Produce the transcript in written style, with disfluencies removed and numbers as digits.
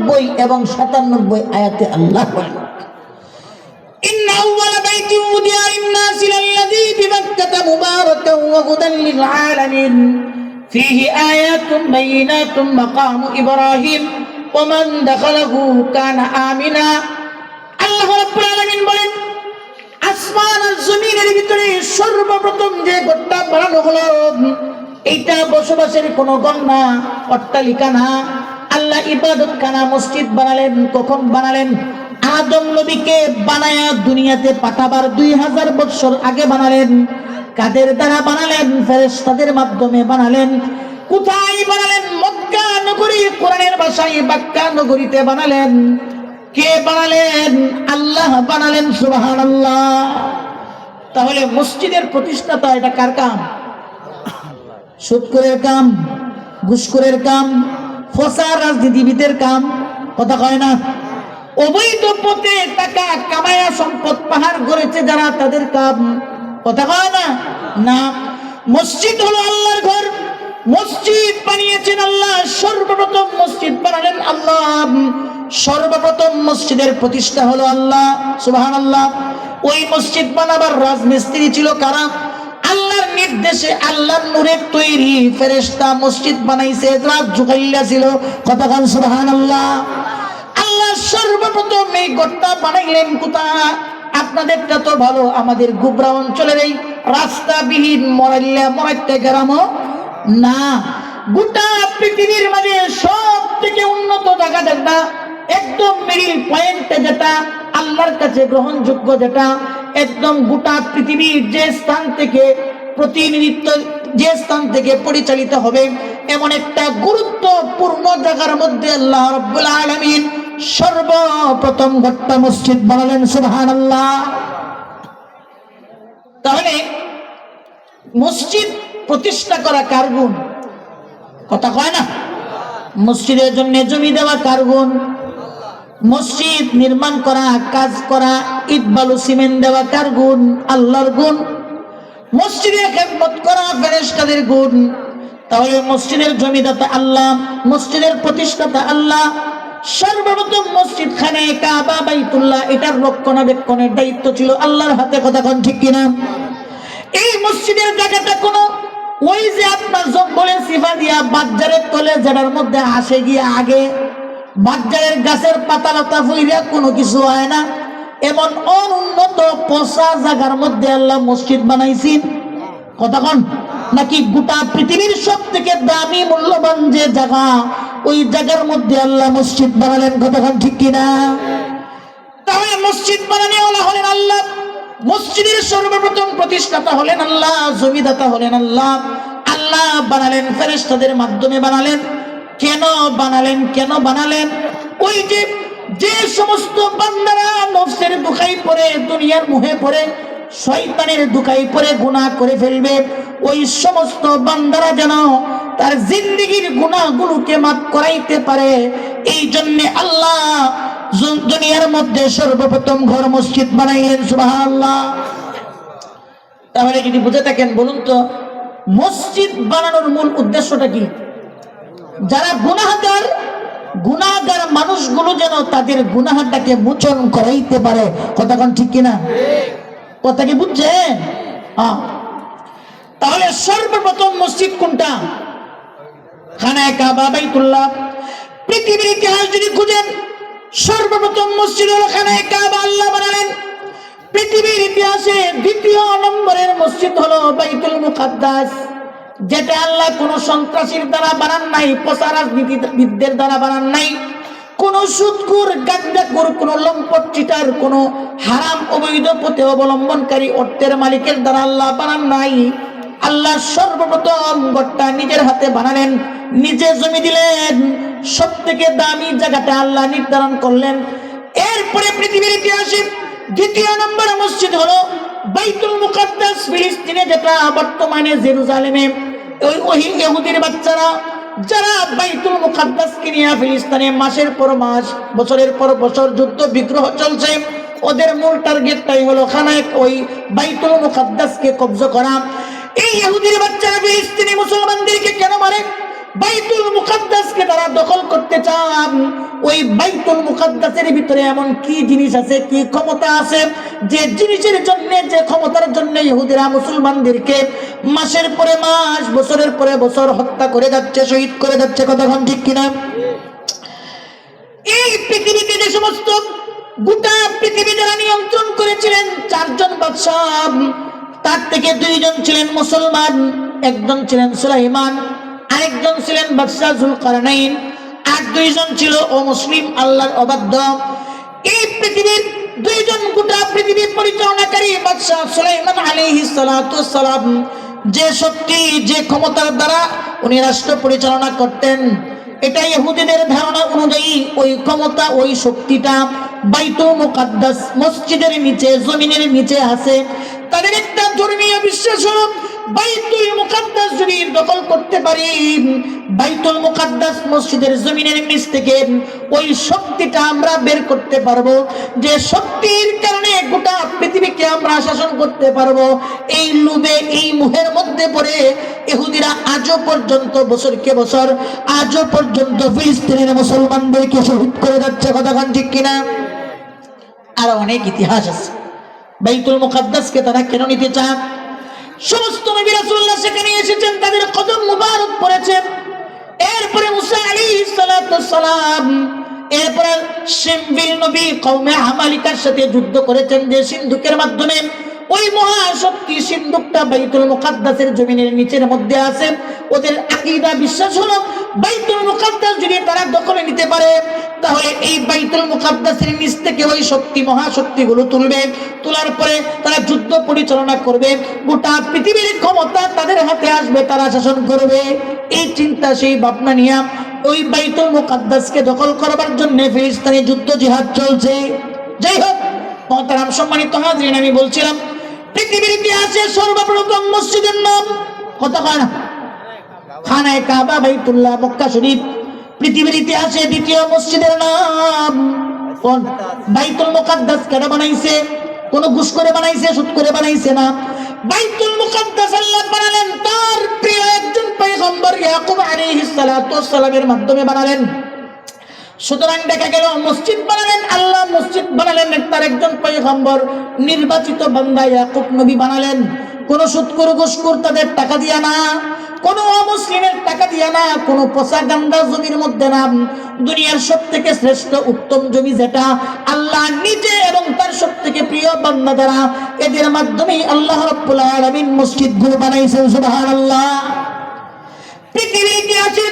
96 এবং 97 আয়াতে আল্লাহ বলেন, إن أول بيت وضع للناس للذي ببكة مباركا وهدى للعالمين فيه آيات بينات مقام إبراهيم ومن دخله كان آمنا। আল্লাহ রাব্বুল আলামিন বলেন, আসমান আর জমিনের ভিতরে সর্বপ্রথম যে ঘরটা বানানো হলো এইটা বসবাসের কোনো ঘর না, অট্টালিকা না। আল্লাহ ইবাদতখানা মসজিদ বানালেন। কখন বানালেন? আদম নবীকে বানায়া দুনিয়াতে পাঠাবার 2000 বছর আগে বানালেন। কাদের দ্বারা বানালেন? ফেরেশতাদের মাধ্যমে বানালেন। কোথায় বানালেন? মক্কা নগরী, কোরআনের ভাষায় মক্কা নগরীতে বানালেন। কে বানালেন? আল্লাহ বানালেন। সুবহানাল্লাহ। তাহলে মসজিদের প্রতিষ্ঠাতা এটা কার কাম? সুদখোরের কাম, ঘুষখোরের কাম, ফসা রাজনীতিবিদের কাম? কথা কয় না? অবৈধ পথে টাকা কামায়া সম্পদ পাহাড় করেছে যারা, তাদের কাম? কথা কয় না? না। মসজিদ হলো আল্লাহর ঘর। মসজিদ বানিয়েছেন আল্লাহ। সর্বপ্রথম মসজিদ বানালেন আল্লাহ। সর্বপ্রথম মসজিদের প্রতিষ্ঠা হলো আল্লাহ। সুবহানাল্লাহ। ওই মসজিদ বানাবার রাজমিস্ত্রি ছিল কারা? আল্লাহর নির্দেশে, আল্লাহর নূরের তৈরি ফেরেশতা মসজিদ বানাইছে, রাত জুগাইলা ছিল। কথা বলেন সুবহানাল্লাহ। আল্লাহ সর্বপ্রথম এই ঘরটা বানাইলেন কোথায়? আপনাদেরটা তো ভালো, আমাদের গুবরা অঞ্চলের এই রাস্তাবিহীন মরাইতে গ্রামও না। গোটা পৃথিবীর মাঝে সব থেকে উন্নত জায়গা যেটা, একদম মিডিল পয়েন্টে যেটা, আল্লাহর কাছে গ্রহণযোগ্য যেটা, একদম গোটা পৃথিবীর যে স্থান থেকে প্রতিনিধিত্ব, যে স্থান থেকে পরিচালিত হবে, এমন একটা গুরুত্বপূর্ণ জায়গার মধ্যে আল্লাহ রাব্বুল আলামিন সর্বপ্রথম ঘরটা মসজিদ বানালেন। সুবহানাল্লাহ। তাহলে মসজিদ প্রতিষ্ঠা করা কার গুণ? কথা কয় না? মসজিদের জন্য জমি দেওয়া কার গুণ? মসজিদ নির্মাণ করা, কাজ করা, ইট বালু সিমেন্ট দেওয়া কার গুণ? আল্লাহর গুণ। মসজিদের খেদমত করা ফেরেশতাদের গুণ। তাহলে মসজিদের জমিদাতা আল্লাহ, মসজিদের প্রতিষ্ঠাতা আল্লাহ। সর্বপ্রথম মসজিদ খানে কাবা বাইতুল্লাহ, এটার রক্ষণাবেক্ষণের দায়িত্ব ছিল আল্লাহর হাতে। কথা কোন ঠিক কিনা? এই মসজিদের জায়গাটা কোনো ওই যে আপনার জঙ্গলের সিফা দিয়া বাজারের তলে যেটার মধ্যে আসে গিয়ে আগে বাজারের গাছের পাতা লতা ফুইরা কোনো কিছু হয় না, এমন অনুন্নত পচা জায়গার মধ্যে আল্লাহ মসজিদ বানাইছেন। কথা কোন? নাকি গোটা পৃথিবীর সব থেকে দামি মূল্যবান যে জায়গা, ওই জায়গার মধ্যে আল্লাহ মসজিদ বানালেন? কথা কোন ঠিক কিনা? তাহলে মসজিদ বানানোওয়ালা হলেন আল্লাহ। মসজিদের সর্বপ্রথম প্রতিষ্ঠাতা হলেন আল্লাহ, জমিদাতা হলেন আল্লাহ। আল্লাহ বানালেন, ফেরেশতাদের মাধ্যমে বানালেন। কেন বানালেন? কেন বানালেন? ওই যে সমস্ত বান্দারা নফসের দুখাই পড়ে, দুনিয়ার মুহে পড়ে, শয়তানের দুখাই পড়ে গুনাহ করে ফেলবে, ওই সমস্ত বান্দারা যেন তার জিন্দেগীর গুনাহগুলোকে মাফ করাইতে পারে, এই জন্য আল্লাহ দুনিয়ার মধ্যে সর্বপ্রথম ঘর মসজিদ বানাইলেন। সুবহানাল্লাহ। তাহলে যদি বুঝে থাকেন বলুন তো, মসজিদ বানানোর মূল উদ্দেশ্যটা কি? যারা গুনাহগার মানুষগুলো যেন তাদের গুনাহটাকে মোচন করাইতে পারে। কথা কোন ঠিক কিনা? কথা কি বুঝছেন? তাহলে সর্বপ্রথম মসজিদ কোনটা? খানায়ে কাবা বাইতুল্লাহ। পৃথিবীর ইতিহাস যদি খুঁজেন, সর্বপ্রথম মসজিদ হলো খানায়ে কাবা, আল্লাহ বানালেন। পৃথিবীর ইতিহাসে দ্বিতীয় নম্বরের মসজিদ হলো বাইতুল মুকাদ্দাস, যেটা আল্লাহ কোন সন্ত্রাসীর দ্বারা বানান নাই, পচা রাজনীতিবিদদের দ্বারা বানান নাই, কোন সুদখোর, গাদ্দাখোর, কোন লম্পট চিটার, কোন হারাম অবৈধ পথে অবলম্বনকারী অর্থের মালিকের দ্বারা আল্লাহ বানান নাই। আল্লাহ সর্বপ্রথম ঘরটা নিজের হাতে বানালেন, নিজে জমি দিলেন, সব থেকে দামি জায়গাটা আল্লাহ নির্ধারণ করলেন। এরপরে পৃথিবীর ইতিহাসে দ্বিতীয় নম্বর মসজিদ হলো বাইতুল মুকাদ্দাস, ফিলিস্তিনে, যেটা বর্তমানে জেরুজালেমে। ওই ইহুদির বাচ্চারা যারা বাইতুল মুকাদ্দাসকে নিয়ে ফিলিস্তিনে মাসের পর মাস, বছরের পর বছর যুদ্ধ বিগ্রহ চলছে, ওদের মূল টার্গেটটাই হলো ওই বাইতুল মুকাদ্দাসকে কব্জা করা। এই ইহুদির বাচ্চারা ফিলিস্তিনি মুসলমানদেরকে কেন মারে? বাইতুল মুকাদ্দাসকে তারা দখল করতে চান। ওই বাইতুল মুকাদ্দাসের ভিতরে এমন কি জিনিস আছে, কি ক্ষমতা আছে, যে জিনিসের জন্য, যে ক্ষমতার জন্য ইহুদিরা মুসলমানদেরকে মাসের পরে মাস, বছরের পরে বছর হত্যা করে যাচ্ছে, শহীদ করে যাচ্ছে। কতক্ষণ ঠিক কিনা? এই পৃথিবীতে যে সমস্ত গোটা পৃথিবী যারা নিয়ন্ত্রণ করেছিলেন 4 জন বাদশাহ, তার থেকে 2 জন ছিলেন মুসলমান, একজন ছিলেন সুলাইমান, আরেকজন ছিলেন বাদশাহ যুলকারনাইন, আর 2 জন ছিল অমুসলিম, আল্লাহর অবাধ্য। এই পৃথিবীর 2 জন গোটা পৃথিবী পরিচালনাকারী বাদশাহ সুলাইমান আলাইহিস সালাতু ওয়াস সালাম, যে শক্তি, যে ক্ষমতার দ্বারা উনি রাষ্ট্র পরিচালনা করতেন, এটা ইহুদিদের ধারণা অনুযায়ী ওই ক্ষমতা, ওই শক্তিটা বাইতুল মুকাদ্দাস মসজিদের নিচে, জমিনের নিচে আছে। তাদের একটা ধর্মীয় বিশ্বাস হলো বাইতুল মুকাদ্দাস যদি দখল করতে পারি, বাইতুল মুকাদ্দাস মসজিদের জমিনের নিচ থেকে ওই শক্তিটা আমরা বের করতে পারবো, যে শক্তির কারণে গোটা পৃথিবীকে আমরা শাসন করতে পারবো। এই লোভে, এই মোহের মধ্যে পড়ে ইহুদিরা আজও পর্যন্ত, বছরকে বছর, আজও পর্যন্ত ফিলিস্তিনের মুসলমানদেরকে শহীদ করে যাচ্ছে। কতক্ষণ ঠিক কিনা? আর অনেক ইতিহাস আছে। বাইতুল মুকাদ্দাসকে তারা কেন নিতে চায়? সমস্ত নবী রাসূলুল্লাহ সেখানে এসেছেন, তাদের কদম মুবারক পড়েছে। এরপরে মুসা আলাইহিস সালাতু ওয়াস সালাম, এরপরে শিমবিল নবী কওমে হামালিকার সাথে যুদ্ধ করেছেন, যে সিন্ধুকের মাধ্যমে ওই মহাশক্তি সিন্ধুকটা বাইতুল মুকাদ্দাসের জমিনের নিচের মধ্যে আছে। ওদের আকীদা, বিশ্বাস হলো বাইতুল মুকাদ্দাস যদি তারা দখলে নিতে পারে, তাহলে এই বাইতুল মুকাদ্দাসের নিচ থেকে ওই শক্তি, মহাশক্তিগুলো তুলবে, তোলার পরে তারা যুদ্ধ পরিচালনা করবে, গোটা পৃথিবীর ক্ষমতা তাদের হাতে আসবে, তারা শাসন করবে। এই চিন্তা, সেই ভাবনা নিয়ে ওই বাইতুল মুকাদ্দাসকে দখল করবার জন্য ফিলিস্তিনে যুদ্ধ জিহাদ চলছে। যাই হোক, মহতারাম সম্মানিত হাজরিন, আমি বলছিলাম পৃথিবীর ইতিহাসে সর্বপ্রথম মসজিদের নাম কত হয় না? খানায়ে কাবা, বাইতুল্লাহ, মক্কা শরীফ। পৃথিবীর ইতিহাসে দ্বিতীয় মসজিদের নাম কোন? বাইতুল মুকাদ্দাস। কেন বানাইছে? কোন ঘুষ করে বানাইছে, সুদ করে বানাইছে না। বাইতুল মুকাদ্দাস আল্লাহ বানালেন তার প্রিয় একজন পয়গম্বর ইয়াকুব আলাইহিস সালাতু ওয়াস সালামের মাধ্যমে বানালেন। সুতরাং দেখা গেল মসজিদ বানালেন আল্লাহ, মসজিদ বানালেন তার একজন পয়গম্বর, নির্বাচিত বান্দা ইয়াকুব নবী বানালেন। কোন সুদখোর, ঘুষখোর তাদের টাকা দিয়া না, কোন অমুসলিমের টাকা দিয়া না, কোন পচা গান্দা জমির মধ্যে না। দুনিয়ার সবথেকে শ্রেষ্ঠ উত্তম জমি যেটা আল্লাহ নিজে এবং তার সবথেকে প্রিয় বান্দা দ্বারা, এদের মাধ্যমেই আল্লাহ রাব্বুল আলামিন মসজিদগুলো বানাইছেন। সুবহানাল্লাহ। পৃথিবীর ইতিহাসে